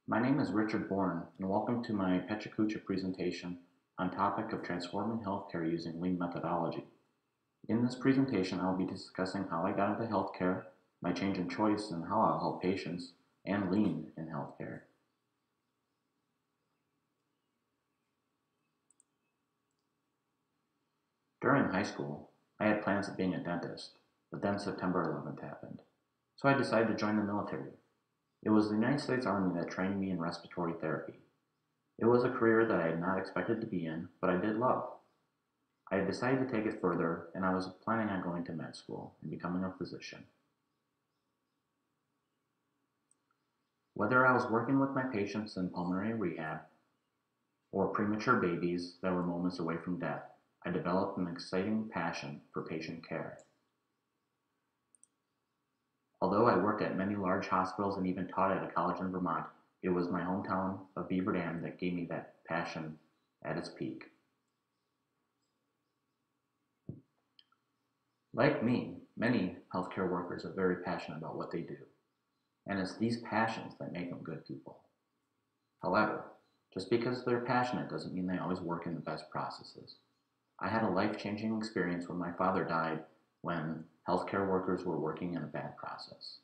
My name is Richard Bourne, and welcome to my Pecha Kucha presentation on topic of transforming healthcare using lean methodology. In this presentation, I'll be discussing how I got into healthcare, my change in choice, and how I'll help patients and lean in healthcare. During high school, I had plans of being a dentist, but then September 11th happened, so I decided to join the military. It was the United States Army that trained me in respiratory therapy. It was a career that I had not expected to be in, but I did love. I had decided to take it further, and I was planning on going to med school and becoming a physician. Whether I was working with my patients in pulmonary rehab or premature babies that were moments away from death, I developed an exciting passion for patient care. Although I worked at many large hospitals and even taught at a college in Vermont, it was my hometown of Beaver Dam that gave me that passion at its peak. Like me, many healthcare workers are very passionate about what they do, and it's these passions that make them good people. However, just because they're passionate doesn't mean they always work in the best processes. I had a life-changing experience when my father died when healthcare workers were working in a bad process.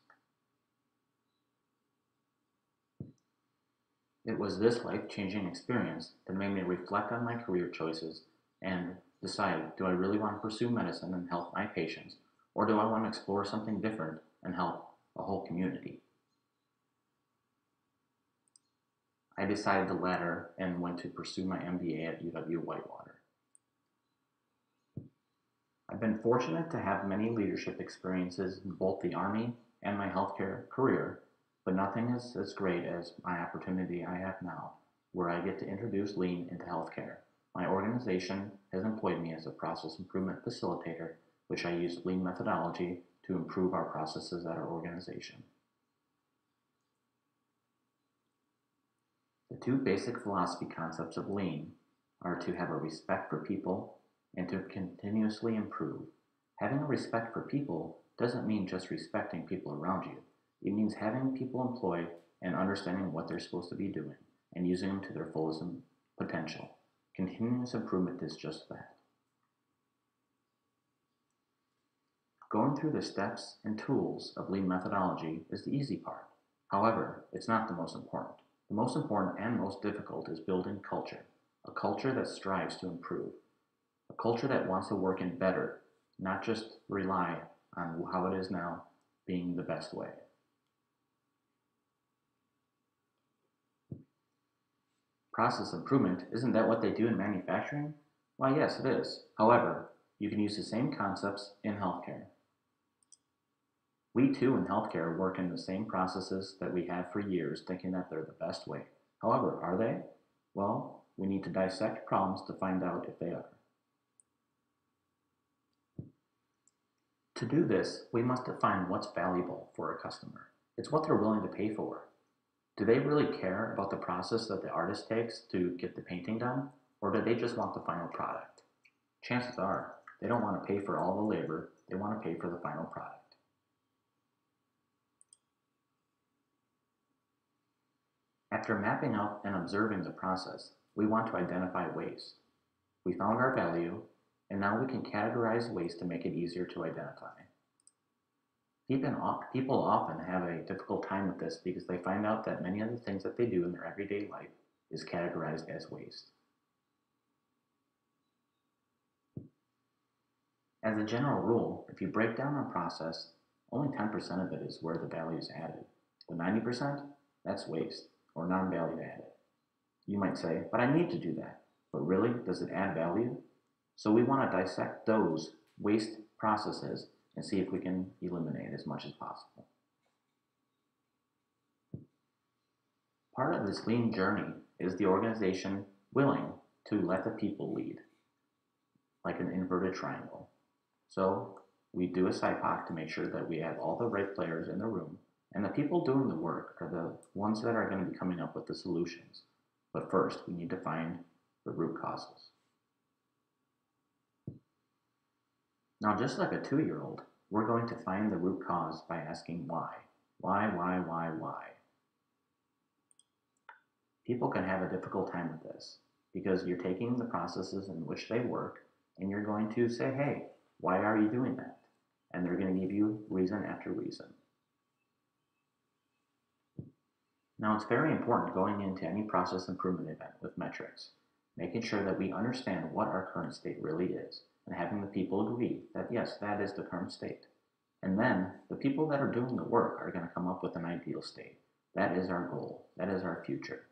It was this life-changing experience that made me reflect on my career choices and decide, do I really want to pursue medicine and help my patients, or do I want to explore something different and help a whole community? I decided the latter and went to pursue my MBA at UW-Whitewater. I've been fortunate to have many leadership experiences in both the Army and my healthcare career, but nothing is as great as my opportunity I have now, where I get to introduce lean into healthcare. My organization has employed me as a process improvement facilitator, which I use lean methodology to improve our processes at our organization. The two basic philosophy concepts of lean are to have a respect for people and to continuously improve. Having a respect for people doesn't mean just respecting people around you. It means having people employed and understanding what they're supposed to be doing and using them to their fullest potential. Continuous improvement is just that. Going through the steps and tools of lean methodology is the easy part. However, it's not the most important. The most important and most difficult is building culture, a culture that strives to improve. A culture that wants to work in better, not just rely on how it is now being the best way. Process improvement, isn't that what they do in manufacturing? Why, yes, it is. However, you can use the same concepts in healthcare. We too in healthcare work in the same processes that we have for years thinking that they're the best way. However, are they? Well, we need to dissect problems to find out if they are. To do this, we must define what's valuable for a customer. It's what they're willing to pay for. Do they really care about the process that the artist takes to get the painting done, or do they just want the final product? Chances are, they don't want to pay for all the labor, they want to pay for the final product. After mapping out and observing the process, we want to identify waste. We found our value, and now we can categorize waste to make it easier to identify. People often have a difficult time with this because they find out that many of the things that they do in their everyday life is categorized as waste. As a general rule, if you break down a process, only 10% of it is where the value is added. The 90%, that's waste or non-value added. You might say, but I need to do that. But really, does it add value? So we want to dissect those waste processes and see if we can eliminate as much as possible. Part of this lean journey is the organization willing to let the people lead, like an inverted triangle. So we do a SIPOC to make sure that we have all the right players in the room, and the people doing the work are the ones that are going to be coming up with the solutions. But first, we need to find the root causes. Now, just like a 2-year-old, we're going to find the root cause by asking why. Why? People can have a difficult time with this because you're taking the processes in which they work and you're going to say, hey, why are you doing that? And they're going to give you reason after reason. Now, it's very important going into any process improvement event with metrics, making sure that we understand what our current state really is and having the people agree that yes, that is the current state. And then the people that are doing the work are going to come up with an ideal state. That is our goal. That is our future.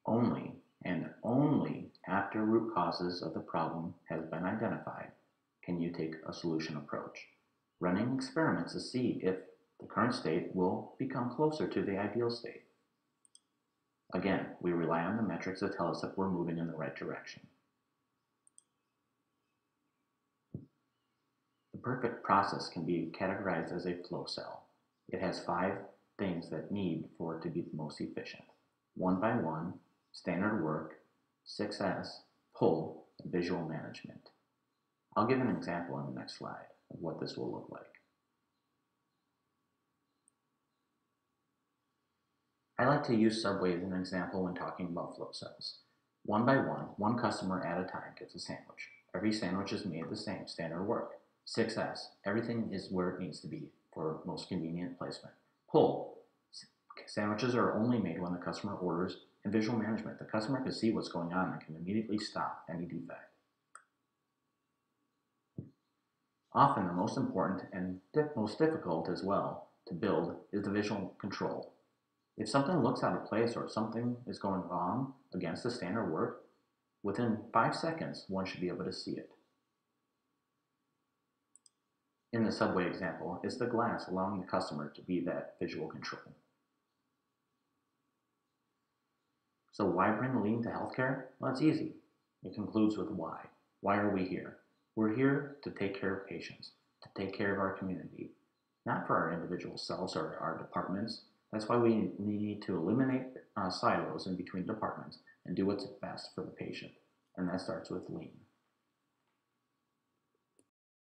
Only and only after root causes of the problem has been identified can you take a solution approach, running experiments to see if the current state will become closer to the ideal state. Again, we rely on the metrics to tell us if we're moving in the right direction. The perfect process can be categorized as a flow cell. It has 5 things that need for it to be the most efficient. 1 by 1, standard work, 6S, pull, and visual management. I'll give an example on the next slide of what this will look like. I like to use Subway as an example when talking about flow cells. 1 by 1 customer at a time gets a sandwich. Every sandwich is made the same, standard work. 6S, everything is where it needs to be for most convenient placement. Pull, sandwiches are only made when the customer orders, and visual management, the customer can see what's going on and can immediately stop any defect. Often the most important and most difficult as well to build is the visual control. If something looks out of place or something is going wrong against the standard work, within 5 seconds one should be able to see it. In the Subway example, it's the glass allowing the customer to be that visual control. So why bring lean to healthcare? Well, it's easy. It concludes with why. Why are we here? We're here to take care of patients, to take care of our community, not for our individual selves or our departments. That's why we need to eliminate silos in between departments and do what's best for the patient. And that starts with lean.